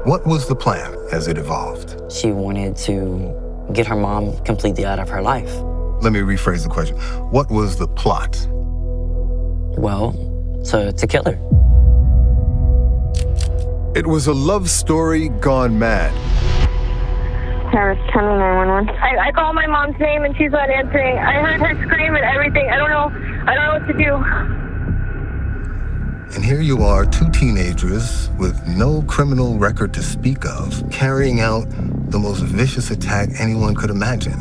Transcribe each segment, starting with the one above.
What was the plan as it evolved? She wanted to get her mom completely out of her life. Let me rephrase the question. What was the plot? Well, to kill her. It was a love story gone mad. Harris County 911. I called my mom's name and she's not answering. I heard her scream and everything. I don't know what to do. And here you are, two teenagers with no criminal record to speak of, carrying out the most vicious attack anyone could imagine.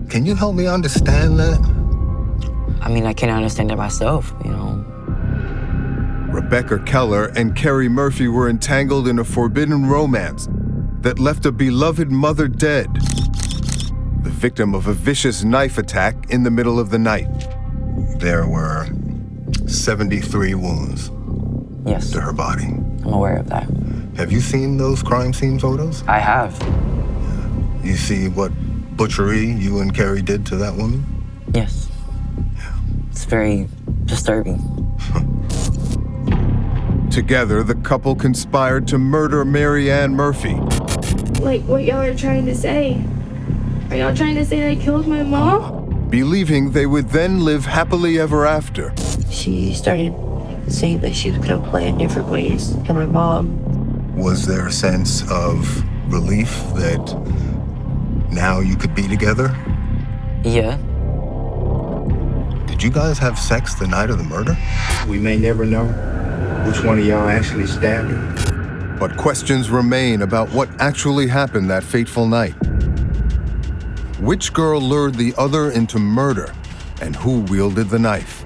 Can you help me understand that? I mean, I can't understand it myself, you know. Rebecca Keller and Kerry Murphy were entangled in a forbidden romance that left a beloved mother dead, the victim of a vicious knife attack in the middle of the night. There were 73 wounds Yes, to her body. I'm aware of that. Have you seen those crime scene photos? I have. You see what butchery you and Kerry did to that woman? Yes. It's very disturbing. Together, the couple conspired to murder Mary Ann Murphy. Like what y'all are trying to say? Are y'all trying to say I killed my mom? Believing they would then live happily ever after. She started saying that she was going to plan different ways to my mom. Was there a sense of relief that now you could be together? Yeah. Did you guys have sex the night of the murder? We may never know which one of y'all actually stabbed her. But questions remain about what actually happened that fateful night. Which girl lured the other into murder, and who wielded the knife?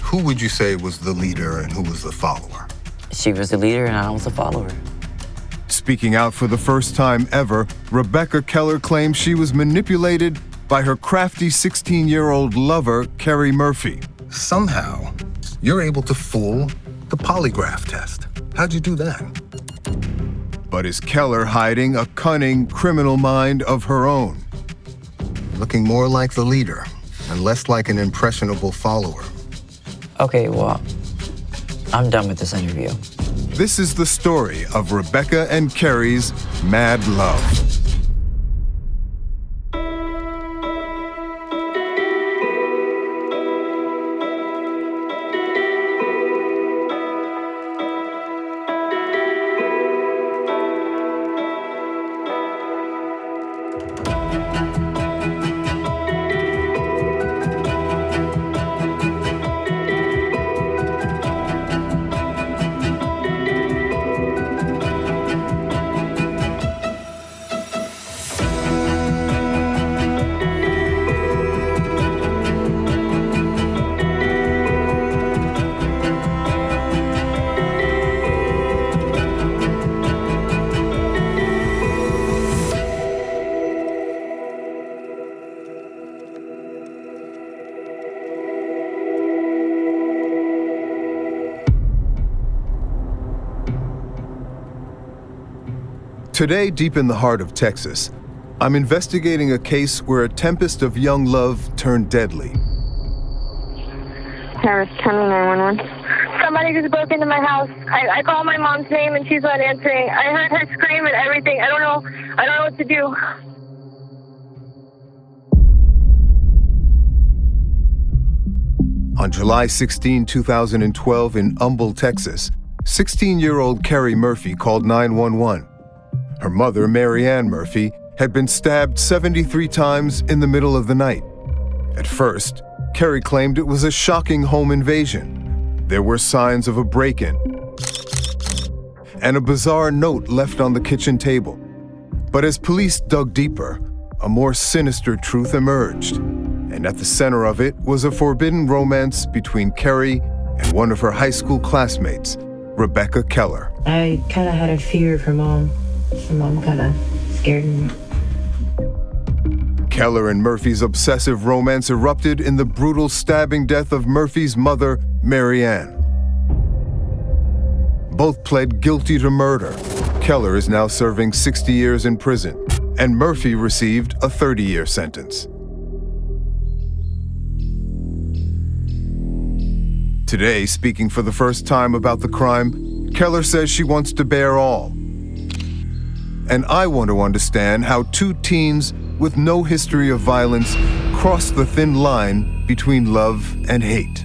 Who would you say was the leader and who was the follower? She was the leader and I was the follower. Speaking out for the first time ever, Rebecca Keller claims she was manipulated by her crafty 16-year-old lover, Kerry Murphy. Somehow, you're able to fool the polygraph test. How'd you do that? But is Keller hiding a cunning criminal mind of her own? Looking more like the leader and less like an impressionable follower. Okay, well, I'm done with this interview. This is the story of Rebecca and Kerry's mad love. Today, deep in the heart of Texas, I'm investigating a case where a tempest of young love turned deadly. Harris County 911. Somebody just broke into my house. I called my mom's name and she's not answering. I heard her scream and everything. I don't know what to do. On July 16, 2012, in Humble, Texas, 16-year-old Kerry Murphy called 911. Her mother, Mary Ann Murphy, had been stabbed 73 times in the middle of the night. At first, Kerry claimed it was a shocking home invasion. There were signs of a break-in and a bizarre note left on the kitchen table. But as police dug deeper, a more sinister truth emerged. And at the center of it was a forbidden romance between Kerry and one of her high school classmates, Rebecca Keller. I kind of had a fear of her mom. Her mom kind of scared me. Keller and Murphy's obsessive romance erupted in the brutal stabbing death of Murphy's mother, Mary Ann. Both pled guilty to murder. Keller is now serving 60 years in prison, and Murphy received a 30-year sentence. Today, speaking for the first time about the crime, Keller says she wants to bear all. And I want to understand how two teens with no history of violence cross the thin line between love and hate.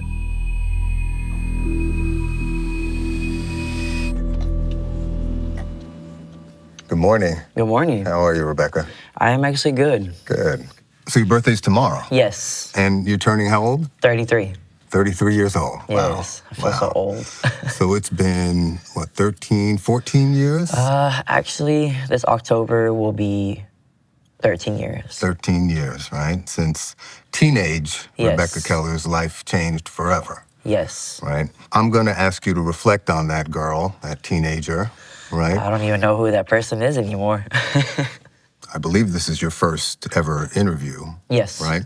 Good morning. Good morning. How are you, Rebecca? I am actually good. Good. So your birthday's tomorrow? Yes. And you're turning how old? 33. 33 years old. Yes. I feel so old. So it's been, what, 13, 14 years? Actually, this October will be 13 years. 13 years, right? Since teenage Yes. Rebecca Keller's life changed forever, Yes. right? I'm going to ask you to reflect on that girl, that teenager, right? I don't even know who that person is anymore. I believe this is your first ever interview, Yes. right?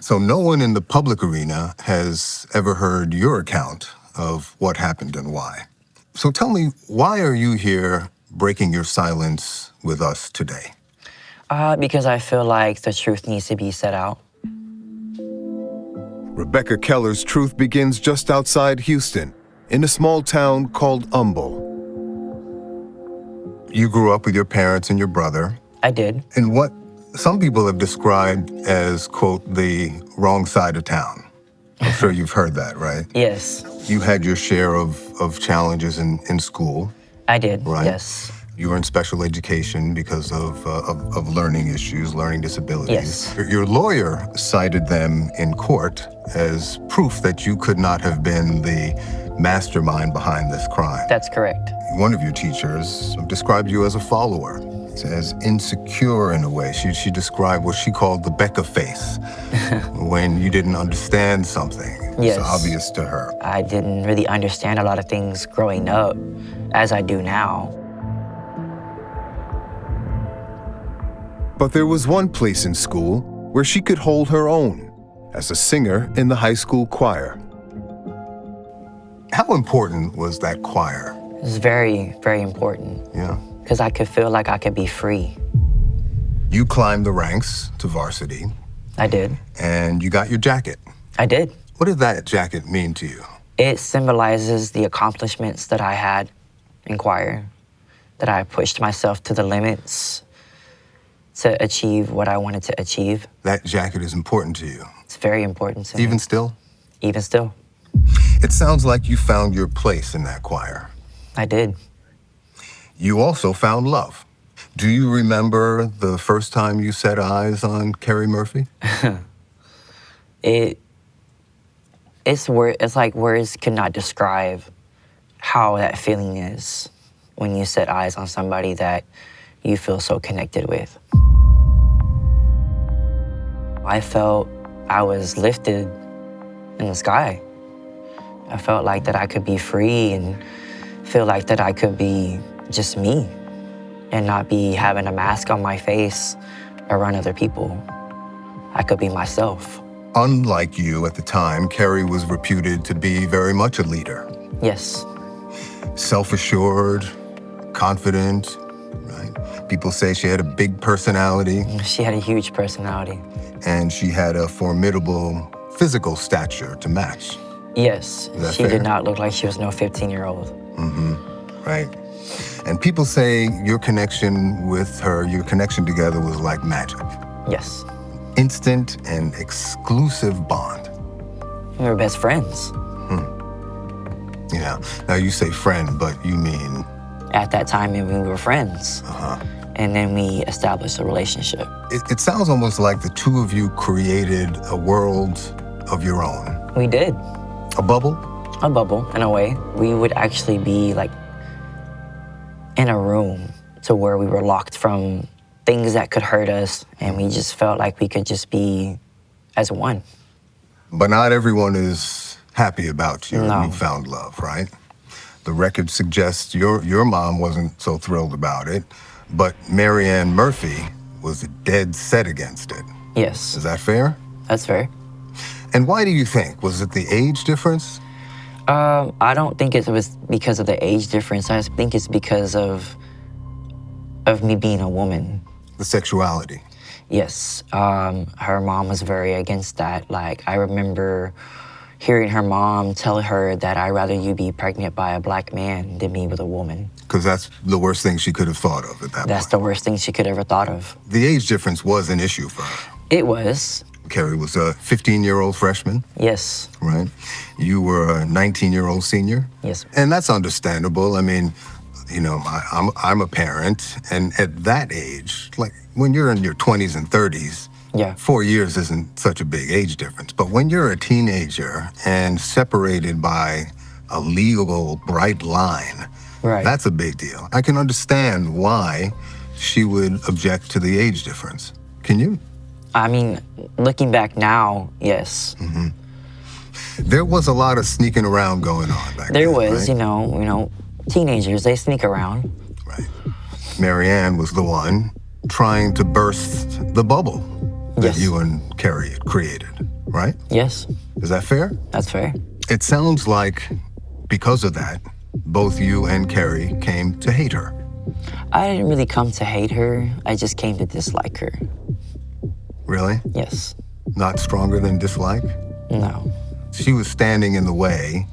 So no one in the public arena has ever heard your account of what happened and why. So tell me, why are you here breaking your silence with us today? Because I feel like the truth needs to be set out. Rebecca Keller's truth begins just outside Houston, in a small town called Humble. You grew up with your parents and your brother I did. in what some people have described as, quote, the wrong side of town. I'm sure you've heard that, right? Yes. You had your share of challenges in school. I did. Right. Yes. You were in special education because of learning issues, learning disabilities. Yes. Your lawyer cited them in court as proof that you could not have been the mastermind behind this crime. That's correct. One of your teachers described you as a follower, as insecure in a way. She described what she called the Becca face, when you didn't understand something. Yes. It's obvious to her. I didn't really understand a lot of things growing up as I do now. But there was one place in school where she could hold her own, as a singer in the high school choir. How important was that choir? It was very, very important Yeah. because I could feel like I could be free. You climbed the ranks to varsity, I did. and you got your jacket. I did. What did that jacket mean to you? It symbolizes the accomplishments that I had in choir, that I pushed myself to the limits to achieve what I wanted to achieve. That jacket is important to you, It's very important to even me, still? even still. It sounds like you found your place in that choir. I did. You also found love. Do you remember the first time you set eyes on Carrie Murphy? It's like words cannot describe how that feeling is when you set eyes on somebody that you feel so connected with. I felt I was lifted in the sky. I felt like that I could be free and feel like that I could be just me and not be having a mask on my face around other people. I could be myself. Unlike you at the time, Carrie was reputed to be very much a leader. Yes, Self-assured, confident, right? People say she had a big personality, she had a huge personality. and she had a formidable physical stature to match, Yes, that she fair? did not look like she was no 15-year-old. right? And people say your connection with her, your connection together was like magic. Yes, Instant and exclusive bond. we were best friends. Yeah. Now you say friend, but you mean At that time, and we were friends. And then we established a relationship. it sounds almost like the two of you created a world of your own. We did. A bubble? A bubble, in a way. We would actually be like in a room to where we were locked from things that could hurt us, and we just felt like we could just be as one. But not everyone is happy about your No. newfound love, right? The record suggests your mom wasn't so thrilled about it, but Marianne Murphy was dead set against it. Yes, Is that fair? that's fair. And why do you think? Was it the age difference? I don't think it was because of the age difference. I think it's because of me being a woman. The sexuality? Yes, her mom was very against that. Like, I remember hearing her mom tell her that I'd rather you be pregnant by a black man than me with a woman. Because that's the worst thing she could have thought of at that That's point. the worst thing she could ever thought of. The age difference was an issue for her. It was, Carrie was a 15-year-old freshman, yes, right? You were a 19-year-old senior. yes, And that's understandable. I mean, you know, I'm a parent, and at that age, like when you're in your 20s and 30s, yeah, 4 years isn't such a big age difference. But when you're a teenager and separated by a legal bright line, right. that's a big deal. I can understand why she would object to the age difference. Can you? I mean, looking back now, yes. There was a lot of sneaking around going on back There then, was, right? you know, teenagers, they sneak around. Right. Marianne was the one trying to burst the bubble that Yes. you and Carrie had created, right? Yes, Is that fair? that's fair. It sounds like because of that, both you and Carrie came to hate her. I didn't really come to hate her. I just came to dislike her. Really? Yes. Not stronger than dislike? No. She was standing in the way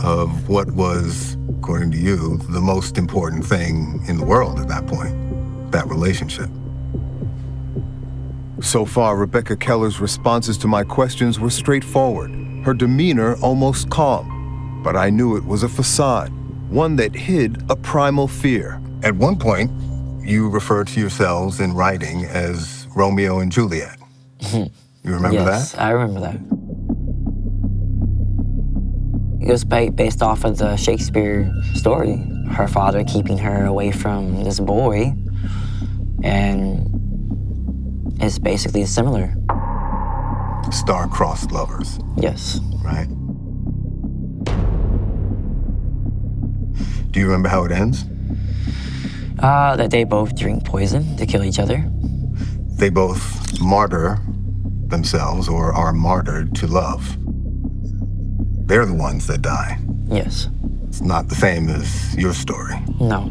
of what was, according to you, the most important thing in the world at that point, that relationship. So far, Rebecca Keller's responses to my questions were straightforward, her demeanor almost calm. But I knew it was a facade, one that hid a primal fear. At one point, you referred to yourselves in writing as Romeo and Juliet. You remember Yes, that? I remember that. It was based off of the Shakespeare story. Her father keeping her away from this boy, and it's basically similar. Star-crossed lovers, Yes. right? Do you remember how it ends? That they both drink poison to kill each other. They both martyr themselves or are martyred to love. They're the ones that die. Yes. It's not the same as your story. No.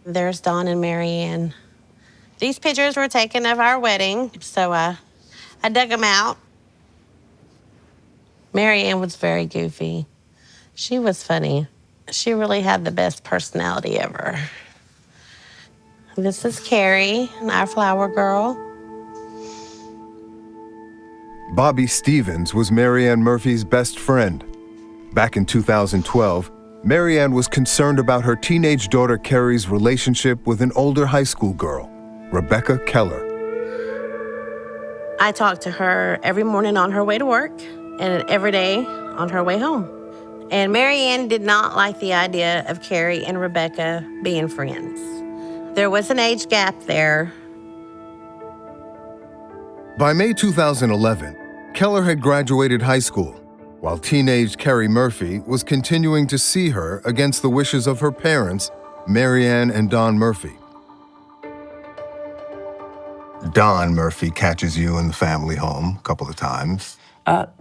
There's Dawn and Marianne. These pictures were taken of our wedding, so I dug them out. Marianne was very goofy. She was funny. She really had the best personality ever. This is Carrie, our flower girl. Bobby Stevens was Marianne Murphy's best friend. Back in 2012, Marianne was concerned about her teenage daughter Carrie's relationship with an older high school girl, Rebecca Keller. I talked to her every morning on her way to work and every day on her way home. And Marianne did not like the idea of Carrie and Rebecca being friends. There was an age gap there. By May 2011, Keller had graduated high school, while teenage Carrie Murphy was continuing to see her against the wishes of her parents, Marianne and Don Murphy. Don Murphy catches you in the family home a couple of times,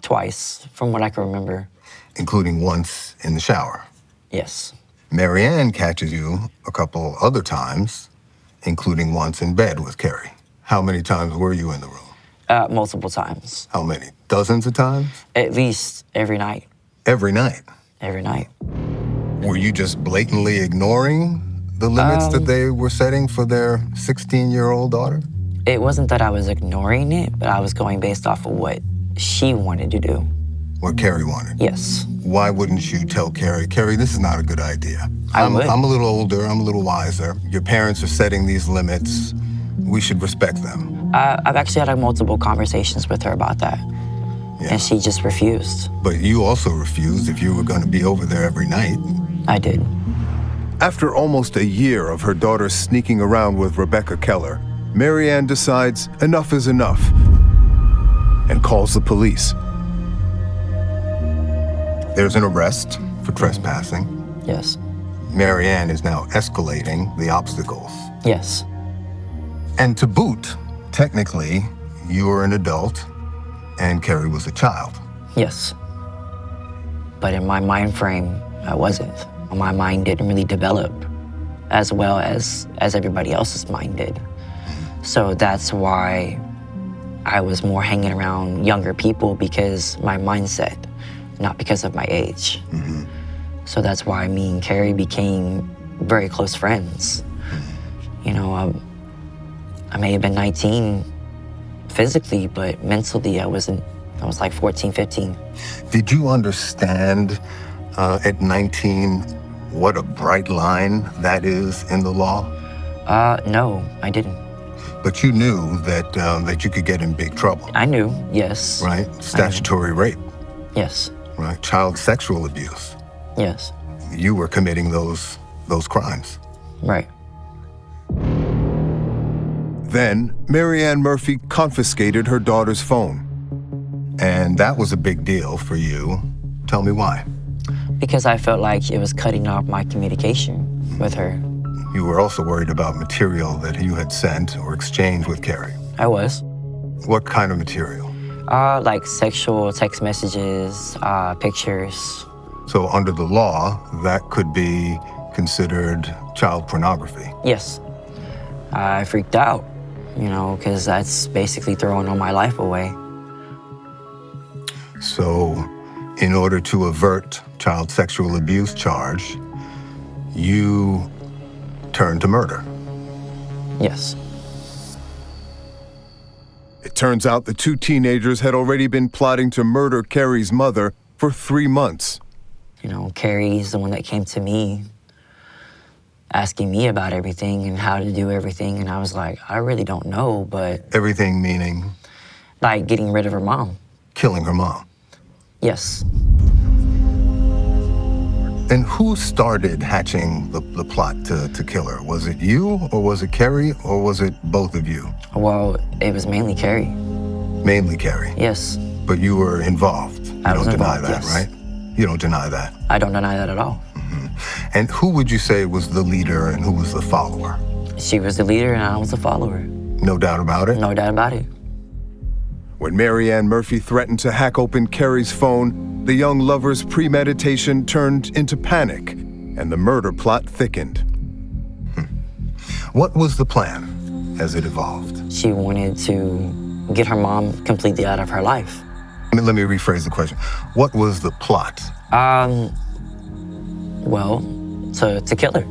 Twice, from what I can remember. including once in the shower. Yes. Marianne catches you a couple other times, including once in bed with Carrie. How many times were you in the room? Multiple times. How many? Dozens of times? At least every night. Every night. Every night. Were you just blatantly ignoring the limits that they were setting for their 16-year-old daughter? It wasn't that I was ignoring it, but I was going based off of what she wanted to do. What Carrie wanted? Yes. Why wouldn't you tell Carrie, Carrie, this is not a good idea. I would. I'm a little older, I'm a little wiser. Your parents are setting these limits. We should respect them. I've actually had multiple conversations with her about that, Yeah. and she just refused. But you also refused if you were going to be over there every night. I did. After almost a year of her daughter sneaking around with Rebecca Keller, Marianne decides enough is enough and calls the police. There's an arrest for trespassing. Yes. Marianne is now escalating the obstacles. Yes. And to boot, technically, you were an adult and Carrie was a child. Yes. But in my mind frame, I wasn't. My mind didn't really develop as well as everybody else's mind did. So that's why I was more hanging around younger people, because my mindset, not because of my age. So that's why me and Carrie became very close friends. You know, I may have been 19 physically, but mentally I was like 14, 15. Did you understand at 19 what a bright line that is in the law? No, I didn't. But you knew that that you could get in big trouble. I knew, yes. Right? Statutory rape, Yes, right? Child sexual abuse. yes, You were committing those crimes. right. Then, Marianne Murphy confiscated her daughter's phone. And that was a big deal for you. Tell me why. Because I felt like it was cutting off my communication with her. You were also worried about material that you had sent or exchanged with Carrie. I was. What kind of material? Like sexual text messages, pictures. So under the law, that could be considered child pornography. Yes. I freaked out, you know, because that's basically throwing all my life away. So in order to avert child sexual abuse charge, you turned to murder. Yes. It turns out the two teenagers had already been plotting to murder Carrie's mother for 3 months. You know, Carrie's the one that came to me asking me about everything and how to do everything. And I was like, I really don't know, but Everything meaning like getting rid of her mom. killing her mom. Yes. And who started hatching the plot to kill her? Was it you, or was it Carrie, or was it both of you? Well, it was mainly Carrie. Mainly Carrie. Yes. But you were involved. You I was don't deny involved, that, yes. right? You don't deny that. I don't deny that at all. And who would you say was the leader and who was the follower? She was the leader and I was the follower. No doubt about it? No doubt about it. When Marianne Murphy threatened to hack open Carrie's phone, the young lovers' premeditation turned into panic, and the murder plot thickened. What was the plan as it evolved? She wanted to get her mom completely out of her life. Let me rephrase the question. What was the plot? Well, to kill her.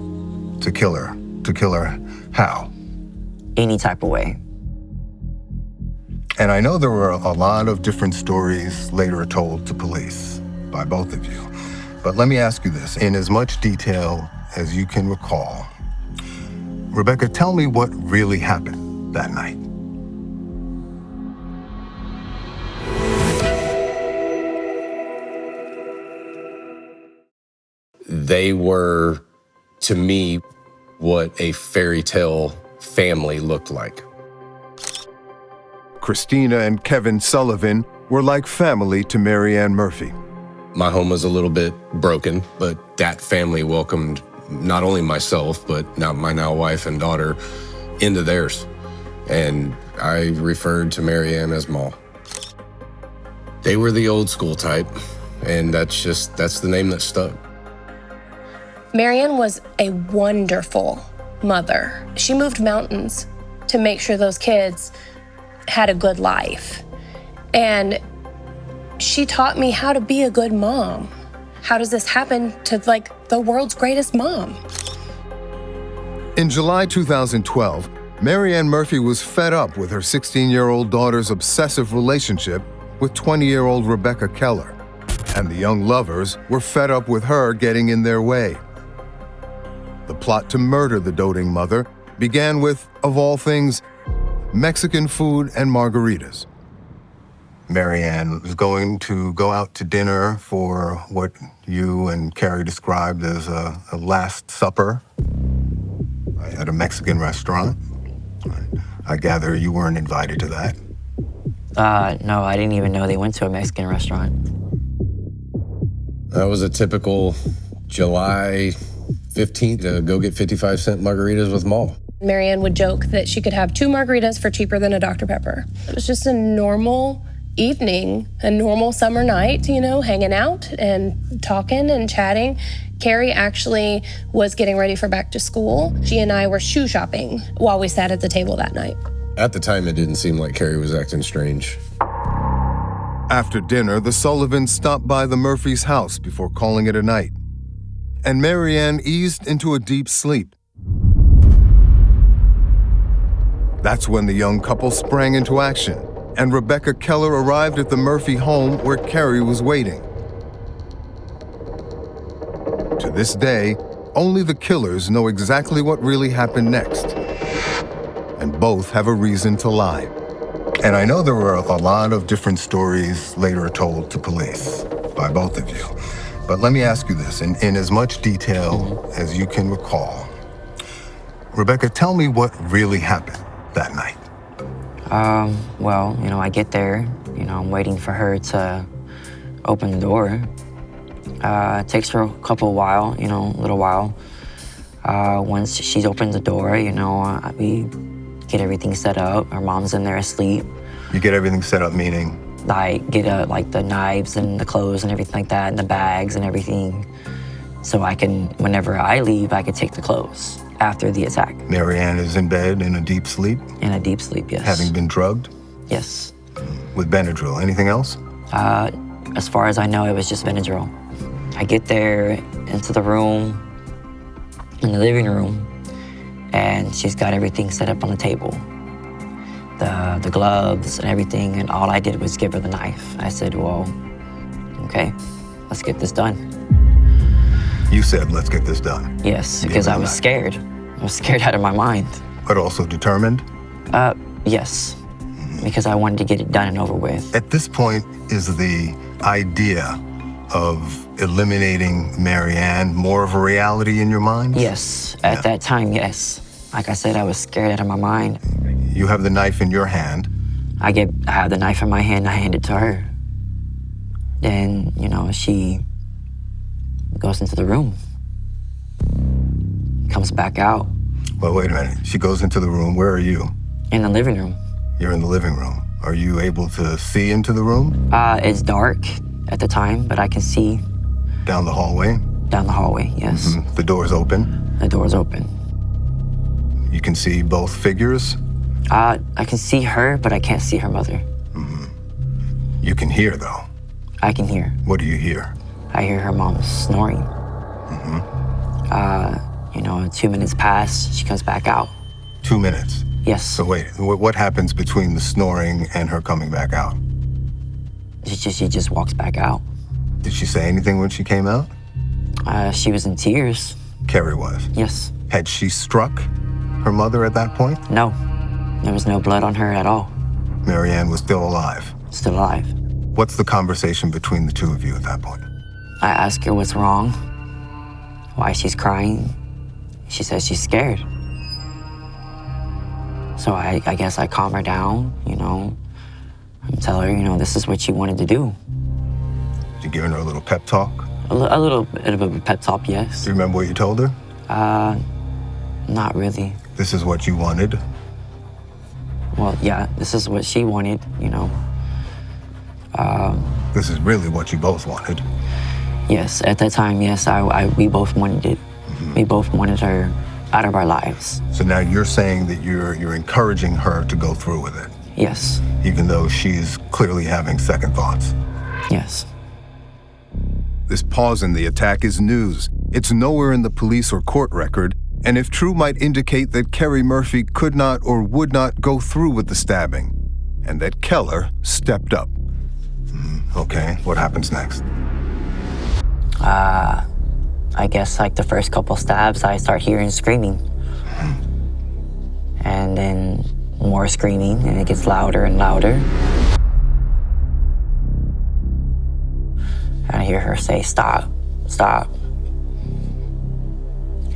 To kill her. To kill her how? Any type of way. And I know there were a lot of different stories later told to police by both of you. But let me ask you this, in as much detail as you can recall. Rebecca, tell me what really happened that night. They were, to me, what a fairy tale family looked like. Christina and Kevin Sullivan were like family to Marianne Murphy. My home was a little bit broken, but that family welcomed not only myself, but my now wife and daughter into theirs. And I referred to Marianne as Ma. They were the old school type, and that's the name that stuck. Marianne was a wonderful mother. She moved mountains to make sure those kids had a good life. And she taught me how to be a good mom. How does this happen to like the world's greatest mom? In July 2012, Marianne Murphy was fed up with her 16-year-old daughter's obsessive relationship with 20-year-old Rebecca Keller. And the young lovers were fed up with her getting in their way. The plot to murder the doting mother began with, of all things, Mexican food and margaritas. Marianne was going to go out to dinner for what you and Carrie described as a last supper at a Mexican restaurant. I gather you weren't invited to that. No, I didn't even know they went to a Mexican restaurant. That was a typical July 15th to go get 55-cent margaritas with Ma. Marianne would joke that she could have 2 margaritas for cheaper than a Dr. Pepper. It was just a normal evening, a normal summer night, hanging out and talking and chatting, Carrie actually was getting ready for back to school. She and I were shoe shopping while we sat at the table that night. At the time, it didn't seem like Carrie was acting strange. After dinner, the Sullivans stopped by the Murphys' house before calling it a night. And Marianne eased into a deep sleep. That's when the young couple sprang into action, and Rebecca Keller arrived at the Murphy home where Carrie was waiting. To this day, only the killers know exactly what really happened next. And both have a reason to lie. And I know there were a lot of different stories later told to police by both of you. But let me ask you this, in as much detail as you can recall. Rebecca, tell me what really happened that night. Well, I get there, I'm waiting for her to open the door. It takes her a little while. Once she's opened the door, we get everything set up. Her mom's in there asleep. You get everything set up, meaning? Like, get the knives and the clothes and everything like that, and the bags and everything. So I can, whenever I leave, I can take the clothes after the attack. Marianne is in bed in a deep sleep? In a deep sleep, yes. Having been drugged? Yes. With Benadryl. Anything else? As far as I know, it was just Benadryl. I get there into the room, in the living room, and she's got everything set up on the table. The gloves and everything, and all I did was give her the knife. I said, well, okay, let's get this done. You said, let's get this done. Yes, because I was scared. I was scared out of my mind. But also determined? Yes, because I wanted to get it done and over with. At this point, is the idea of eliminating Marianne more of a reality in your mind? Yes, at that time, yes. Like I said, I was scared out of my mind. You have the knife in your hand. I have the knife in my hand, I hand it to her. Then, she goes into the room, comes back out. Well, wait a minute. She goes into the room. Where are you? In the living room. You're in the living room. Are you able to see into the room? It's dark at the time, but I can see. Down the hallway? Down the hallway, yes. Mm-hmm. The door's open? The door's open. You can see both figures? I can see her, but I can't see her mother. Mm-hmm. You can hear, though? I can hear. What do you hear? I hear her mom snoring. Mm-hmm. 2 minutes pass, she comes back out. 2 minutes? Yes. So wait, what happens between the snoring and her coming back out? She just walks back out. Did she say anything when she came out? She was in tears. Carrie was? Yes. Had she struck her mother at that point? No. There was no blood on her at all. Marianne was still alive? Still alive. What's the conversation between the two of you at that point? I ask her what's wrong, why she's crying. She says she's scared. So I guess I calm her down, and tell her, this is what you wanted to do. You giving her a little pep talk? A little bit of a pep talk, yes. Do you remember what you told her? Not really. This is what you wanted? Well, yeah, this is what she wanted, This is really what you both wanted? Yes, at that time, yes, we both wanted it. Mm-hmm. We both wanted her out of our lives. So now you're saying that you're encouraging her to go through with it? Yes. Even though she's clearly having second thoughts? Yes. This pause in the attack is news. It's nowhere in the police or court record, and if true, might indicate that Carrie Murphy could not or would not go through with the stabbing, and that Keller stepped up. Okay, what happens next? I guess like the first couple stabs, I start hearing screaming. And then more screaming, and it gets louder and louder. And I hear her say, stop, stop.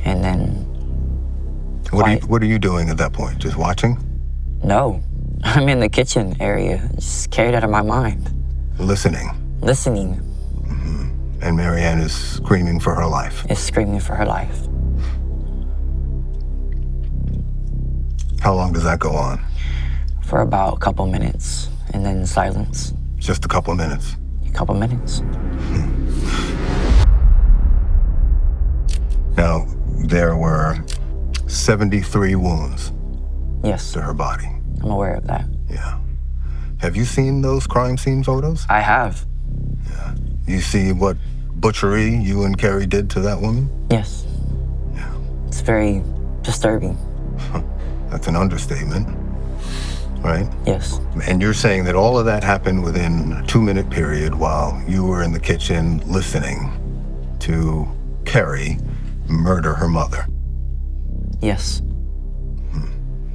And then... What are you doing at that point? Just watching? No, I'm in the kitchen area, just scared out of my mind. Listening? Listening. Mm-hmm. And Marianne is screaming for her life? Is screaming for her life. How long does that go on? For about a couple minutes, and then silence. Just a couple of minutes. A couple minutes. Now, there were 73 wounds Yes, to her body. I'm aware of that. Yeah. Have you seen those crime scene photos? I have. You see what butchery you and Carrie did to that woman? Yes. Yeah. It's very disturbing. That's an understatement, right? Yes. And you're saying that all of that happened within a 2-minute period while you were in the kitchen listening to Carrie murder her mother. Yes.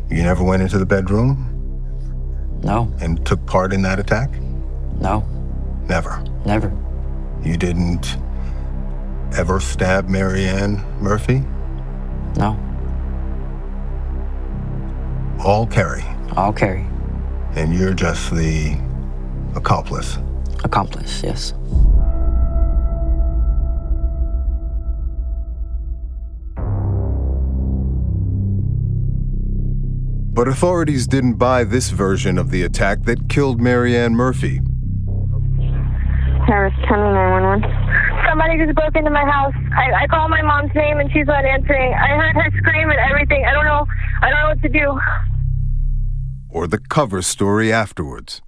You never went into the bedroom No. and took part in that attack? No. Never. Never. You didn't ever stab Marianne Murphy? No. All Carrie. All Carrie. And you're just the accomplice. Accomplice, yes. But authorities didn't buy this version of the attack that killed Marianne Murphy. Harris County 911. Somebody just broke into my house. I called my mom's name and she's not answering. I heard her scream and everything. I don't know what to do. Or the cover story afterwards.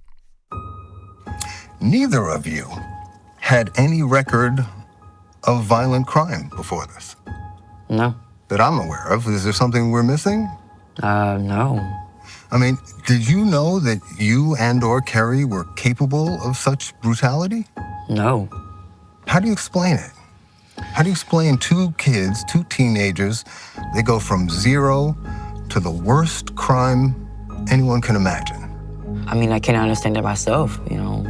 Neither of you had any record of violent crime before this No. that I'm aware of. Is there something we're missing? No. I mean, did you know that you and/or Carrie were capable of such brutality? No. How do you explain it? How do you explain two kids, two teenagers, they go from zero to the worst crime anyone can imagine? I mean, I can't understand it myself, you know.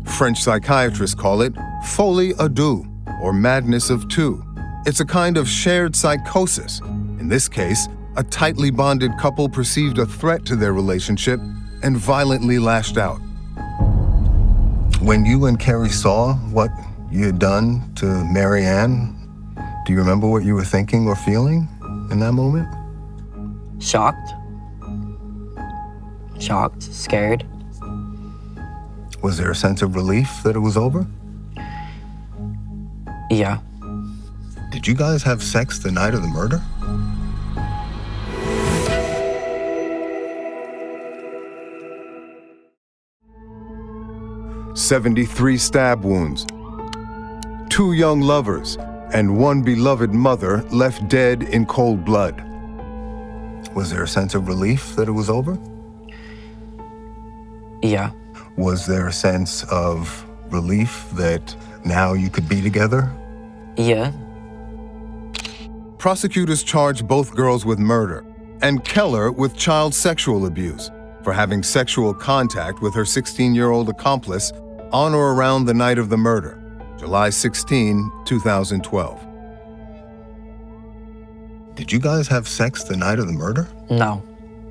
French psychiatrists call it folie à deux, or madness of two. It's a kind of shared psychosis. In this case, a tightly bonded couple perceived a threat to their relationship and violently lashed out. When you and Carrie saw what you had done to Marianne, do you remember what you were thinking or feeling in that moment? Shocked. Shocked, scared. Was there a sense of relief that it was over? Yeah. Did you guys have sex the night of the murder? "73 stab wounds, 2 young lovers, and 1 beloved mother left dead in cold blood." Was there a sense of relief that it was over? Yeah. Was there a sense of relief that now you could be together? Yeah. Prosecutors charged both girls with murder and Keller with child sexual abuse for having sexual contact with her 16-year-old accomplice on or around the night of the murder, July 16, 2012. Did you guys have sex the night of the murder? No.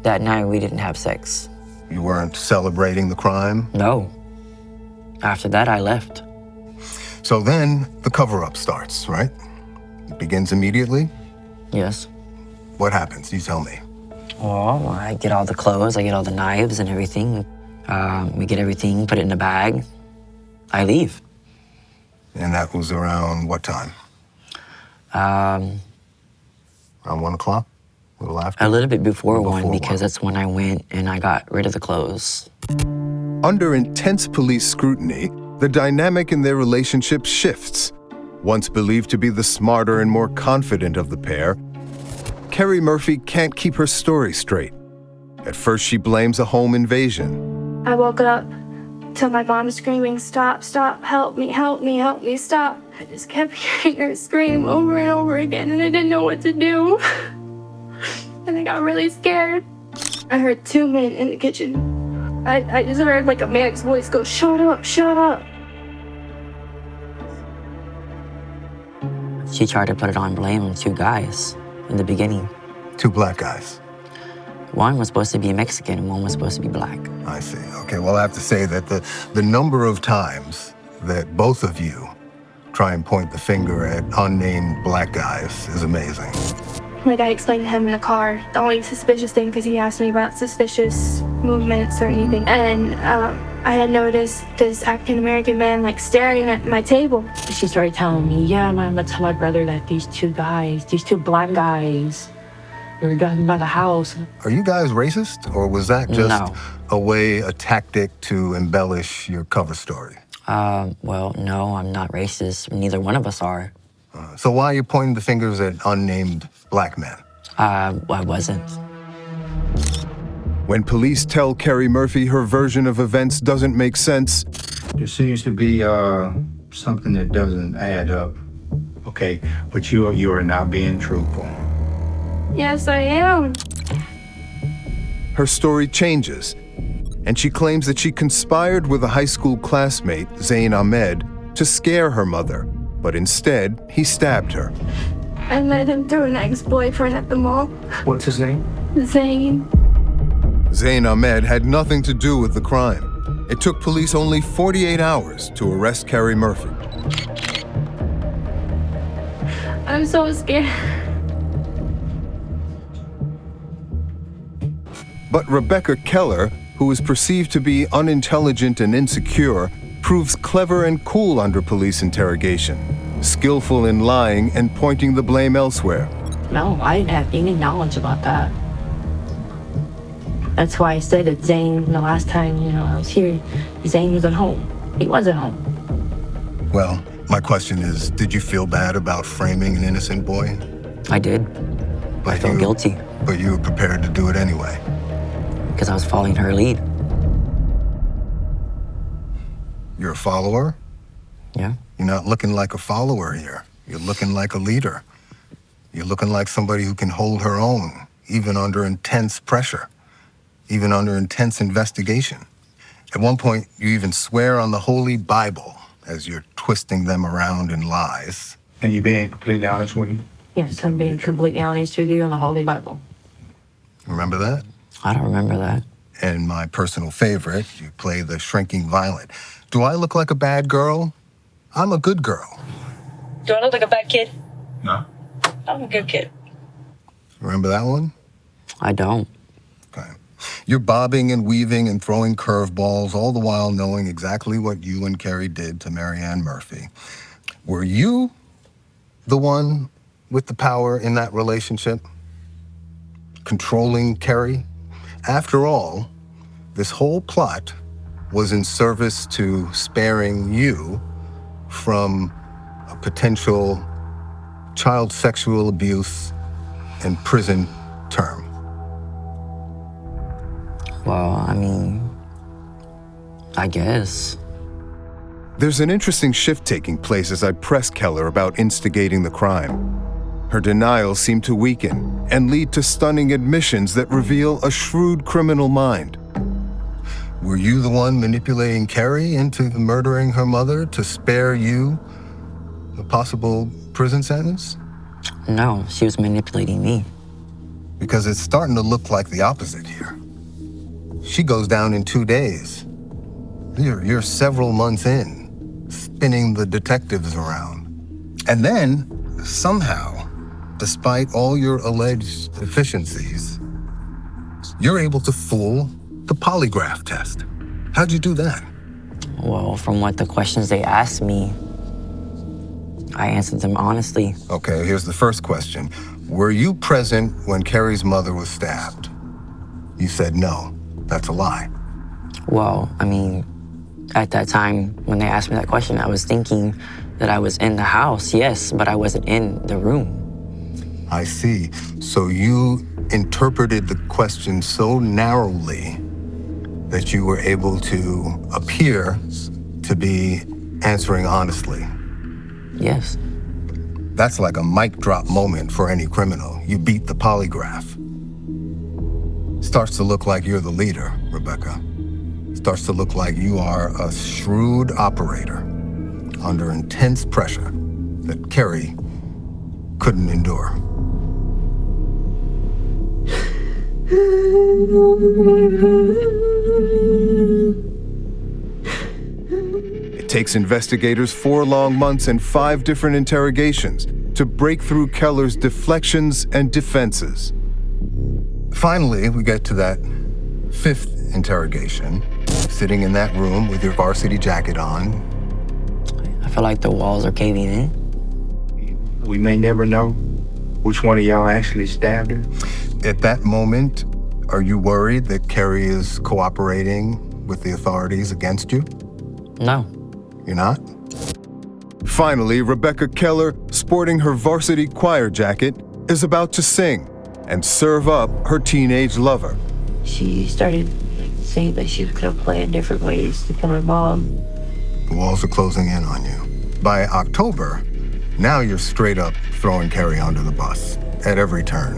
That night we didn't have sex. You weren't celebrating the crime? No. After that, I left. So then the cover-up starts, right? It begins immediately? Yes. What happens? You tell me. Well, I get all the clothes, I get all the knives and everything. We get everything, put it in a bag. I leave. And that was around what time? Around 1 o'clock? A little after? A little bit before Before 1 because 1. that's when I went and I got rid of the clothes. Under intense police scrutiny, the dynamic in their relationship shifts. Once believed to be the smarter and more confident of the pair, Carrie Murphy can't keep her story straight. At first, she blames a home invasion. I woke up to my mom screaming, "Stop, stop, help me, help me, help me, stop." I just kept hearing her scream over and over again, and I didn't know what to do. And I got really scared. I heard 2 men in the kitchen. I just heard like a man's voice go, "Shut up, shut up." She tried to put it on blame on 2 guys in the beginning. 2 black guys. One was supposed to be Mexican and one was supposed to be black. I see. Okay, well, I have to say that the number of times that both of you try and point the finger at unnamed black guys is amazing. Like I explained to him in the car, the only suspicious thing, because he asked me about suspicious movements or anything. And I had noticed this African American man like staring at my table. She started telling me, yeah, I'm gonna tell my brother that these two black guys, they were driving by the house. Are you guys racist, or was that just No. a tactic to embellish your cover story? Well, no, I'm not racist. Neither one of us are. So why are you pointing the fingers at unnamed black men? I wasn't. When police tell Kerry Murphy her version of events doesn't make sense, There seems to be something that doesn't add up. Okay, but you are not being truthful. Yes, I am. her story changes, and she claims that she conspired with a high school classmate, Zain Ahmed, to scare her mother, but instead, he stabbed her. I met him through an ex-boyfriend at the mall. What's his name? Zain. Zain Ahmed had nothing to do with the crime. It took police only 48 hours to arrest Kerry Murphy. I'm so scared. But Rebecca Keller, who is perceived to be unintelligent and insecure, proves clever and cool under police interrogation, skillful in lying and pointing the blame elsewhere. No, I didn't have any knowledge about that. That's why I said that Zain, the last time, I was here, Zain was at home. He was at home. Well, my question is, did you feel bad about framing an innocent boy? I did. I felt guilty But you were prepared to do it anyway. because I was following her lead. You're a follower? Yeah. You're not looking like a follower here. You're looking like a leader. You're looking like somebody who can hold her own, even under intense pressure, even under intense investigation. At one point, you even swear on the Holy Bible as you're twisting them around in lies. And you being completely honest with me? Yes, I'm being completely honest with you on the Holy Bible. Remember that? I don't remember that. And my personal favorite, you play the shrinking violet. Do I look like a bad girl? I'm a good girl. Do I look like a bad kid? No. I'm a good kid. Remember that one? I don't. Okay. You're bobbing and weaving and throwing curveballs, all the while knowing exactly what you and Kerry did to Marianne Murphy. Were you the one with the power in that relationship? Controlling Kerry? After all, this whole plot was in service to sparing you from a potential child sexual abuse and prison term. Well, I mean, I guess. There's an interesting shift taking place as I press Keller about instigating the crime. Her denials seem to weaken and lead to stunning admissions that reveal a shrewd criminal mind. Were you the one manipulating Kerry into murdering her mother to spare you a possible prison sentence? No, she was manipulating me. Because it's starting to look like the opposite here. She goes down in 2 days. You're several months in, spinning the detectives around. And then, somehow, despite all your alleged deficiencies, you're able to fool the polygraph test. How'd you do that? Well, from what the questions they asked me, I answered them honestly. Okay, here's the first question. Were you present when Kerry's mother was stabbed? You said no. That's a lie. Well, I mean, at that time, when they asked me that question, I was thinking that I was in the house, yes, but I wasn't in the room. I see. So you interpreted the question so narrowly that you were able to appear to be answering honestly. Yes. That's like a mic drop moment for any criminal. You beat the polygraph. Starts to look like you're the leader, Rebecca. Starts to look like you are a shrewd operator under intense pressure that Kerry couldn't endure. It takes investigators 4 long months and 5 different interrogations to break through Keller's deflections and defenses. Finally, we get to that 5th interrogation. sitting in that room with your varsity jacket on. I feel like the walls are caving in. We may never know which one of y'all actually stabbed her. At that moment, are you worried that Carrie is cooperating with the authorities against you? No. You're not? Finally, Rebecca Keller, sporting her varsity choir jacket, is about to sing and serve up her teenage lover. She started saying that she was going to plan different ways to kill her mom. The walls are closing in on you. By October, now you're straight up throwing Carrie under the bus at every turn.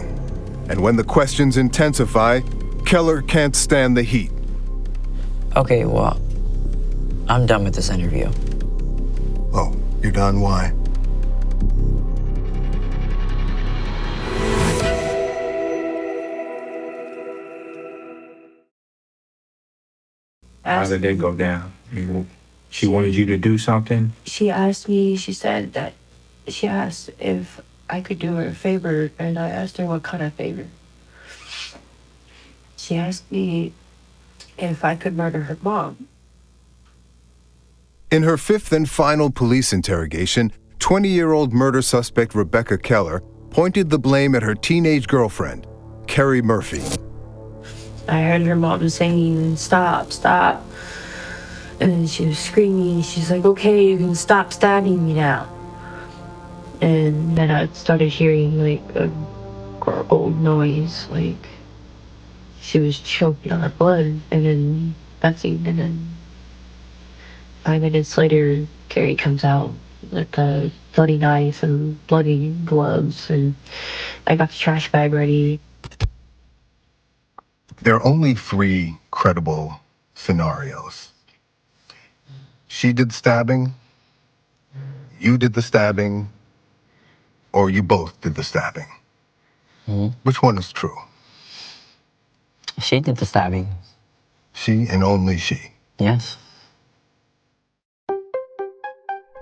And when the questions intensify, Keller can't stand the heat. Okay, well, I'm done with this interview. Oh, you're done? Why? How did that go down? She wanted you to do something? She asked me, she said that she asked if I could do her a favor, and I asked her what kind of favor. She asked me if I could murder her mom. In her fifth and final police interrogation, 20-year-old murder suspect Rebecca Keller pointed the blame at her teenage girlfriend, Carrie Murphy. I heard her mom saying, "Stop, stop." And then she was screaming. She's like, "Okay, you can stop stabbing me now." And then I started hearing like a gargled noise, like she was choking on her blood. And then nothing. And then 5 minutes later, Carrie comes out with a bloody knife and bloody gloves. And I got the trash bag ready. There are only 3 credible scenarios. She did the stabbing, you did the stabbing, or you both did the stabbing. Which one is true? She did the stabbing. She and only she. Yes.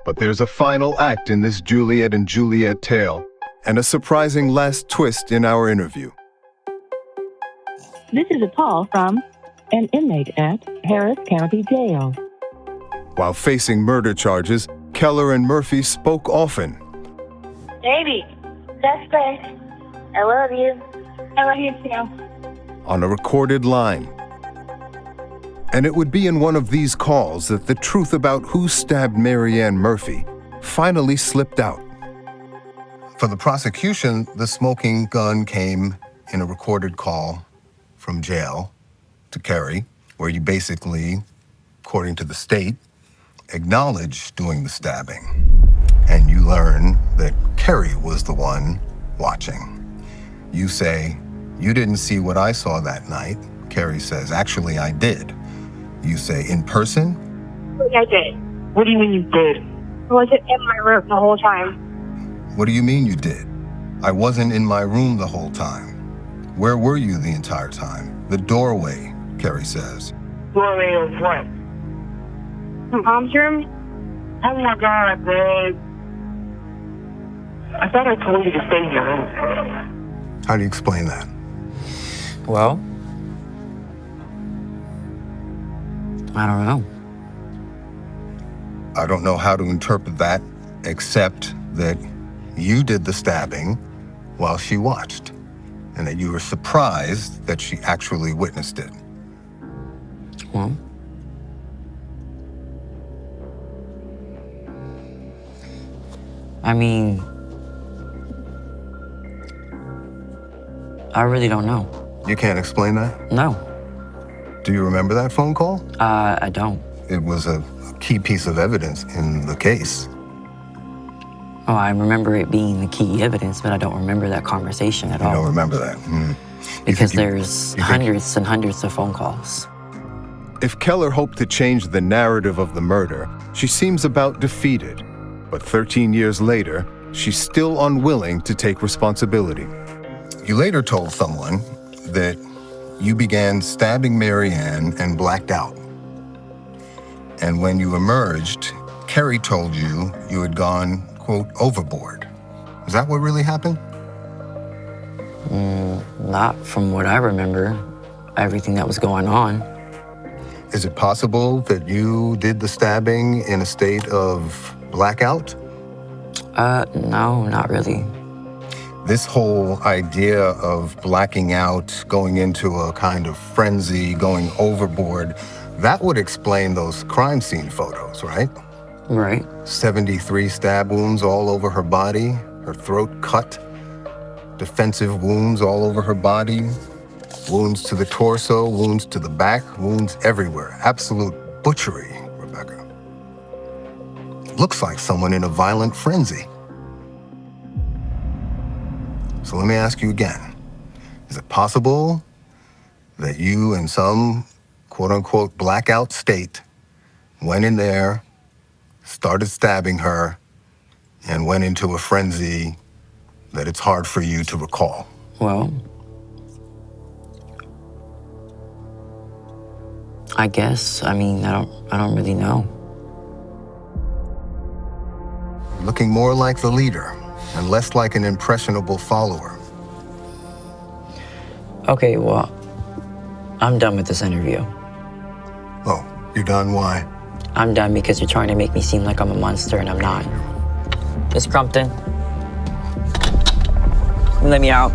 But there's a final act in this Juliet and Juliet tale, and a surprising last twist in our interview. This is a call from an inmate at Harris County Jail. While facing murder charges, Keller and Murphy spoke often. Baby, that's great. I love you. I love you too. On a recorded line. And it would be in one of these calls that the truth about who stabbed Marianne Murphy finally slipped out. For the prosecution, the smoking gun came in a recorded call from jail to Carrie, where you basically, according to the state, acknowledge doing the stabbing. And you learn that Carrie was the one watching. You say, "You didn't see what I saw that night." Carrie says, "Actually, I did." You say, "In person?" I did. What do you mean you did? I wasn't in my room the whole time. What do you mean you did? I wasn't in my room the whole time. Where were you the entire time? The doorway, Carrie says. Doorway of what? My mom's room? Oh my God, babe. I thought I told you to stay in your room. How do you explain that? Well, I don't know. I don't know how to interpret that, except that you did the stabbing while she watched, and that you were surprised that she actually witnessed it. Well, I mean, I really don't know. You can't explain that? No. Do you remember that phone call? I don't. It was a key piece of evidence in the case. Oh, I remember it being the key evidence, but I don't remember that conversation at all. You don't remember that? Because there's hundreds and hundreds of phone calls. If Keller hoped to change the narrative of the murder, she seems about defeated. But 13 years later, she's still unwilling to take responsibility. You later told someone that you began stabbing Marianne and blacked out. And when you emerged, Carrie told you you had gone, quote, overboard. Is that what really happened? Not from what I remember, everything that was going on. Is it possible that you did the stabbing in a state of blackout? No, not really. This whole idea of blacking out, going into a kind of frenzy, going overboard, that would explain those crime scene photos, right? Right. 73 stab wounds all over her body, her throat cut, defensive wounds all over her body, wounds to the torso, wounds to the back, wounds everywhere. Absolute butchery, Rebecca. Looks like someone in a violent frenzy. So let me ask you again. Is it possible that you, in some quote-unquote blackout state, went in there, started stabbing her, and went into a frenzy that it's hard for you to recall? Well, I guess. I mean, I don't really know. Looking more like the leader and less like an impressionable follower. Okay, well, I'm done with this interview. Oh, you're done? Why? I'm done because you're trying to make me seem like I'm a monster and I'm not. Miss Crumpton, let me out.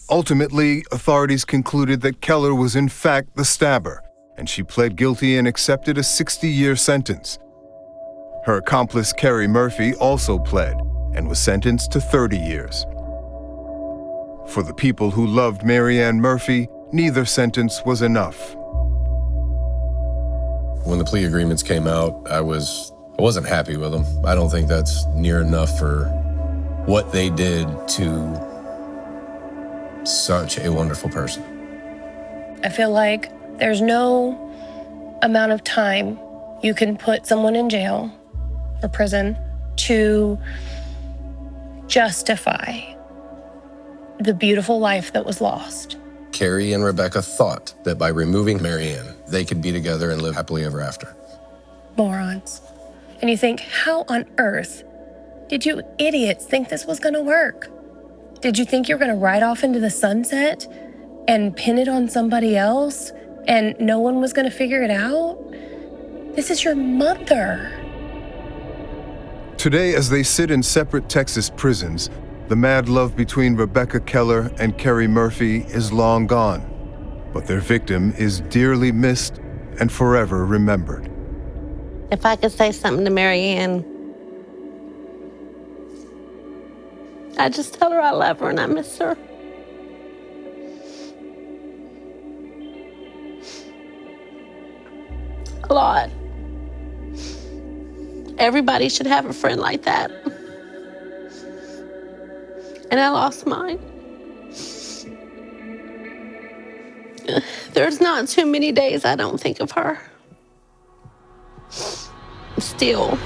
Ultimately, authorities concluded that Keller was in fact the stabber, and she pled guilty and accepted a 60-year sentence. Her accomplice, Kerry Murphy, also pled and was sentenced to 30 years. For the people who loved Mary Ann Murphy, neither sentence was enough. When the plea agreements came out, I wasn't happy with them. I don't think that's near enough for what they did to such a wonderful person. I feel like there's no amount of time you can put someone in jail or prison to justify the beautiful life that was lost. Carrie and Rebecca thought that by removing Mary Ann, they could be together and live happily ever after. Morons. And you think, how on earth did you idiots think this was gonna work? Did you think you were gonna ride off into the sunset and pin it on somebody else and no one was gonna figure it out? This is your mother. Today, as they sit in separate Texas prisons, the mad love between Rebecca Keller and Kerry Murphy is long gone, but their victim is dearly missed and forever remembered. If I could say something to Mary Ann, I'd just tell her I love her and I miss her. A lot. Everybody should have a friend like that. And I lost mine. There's not too many days I don't think of her. Still.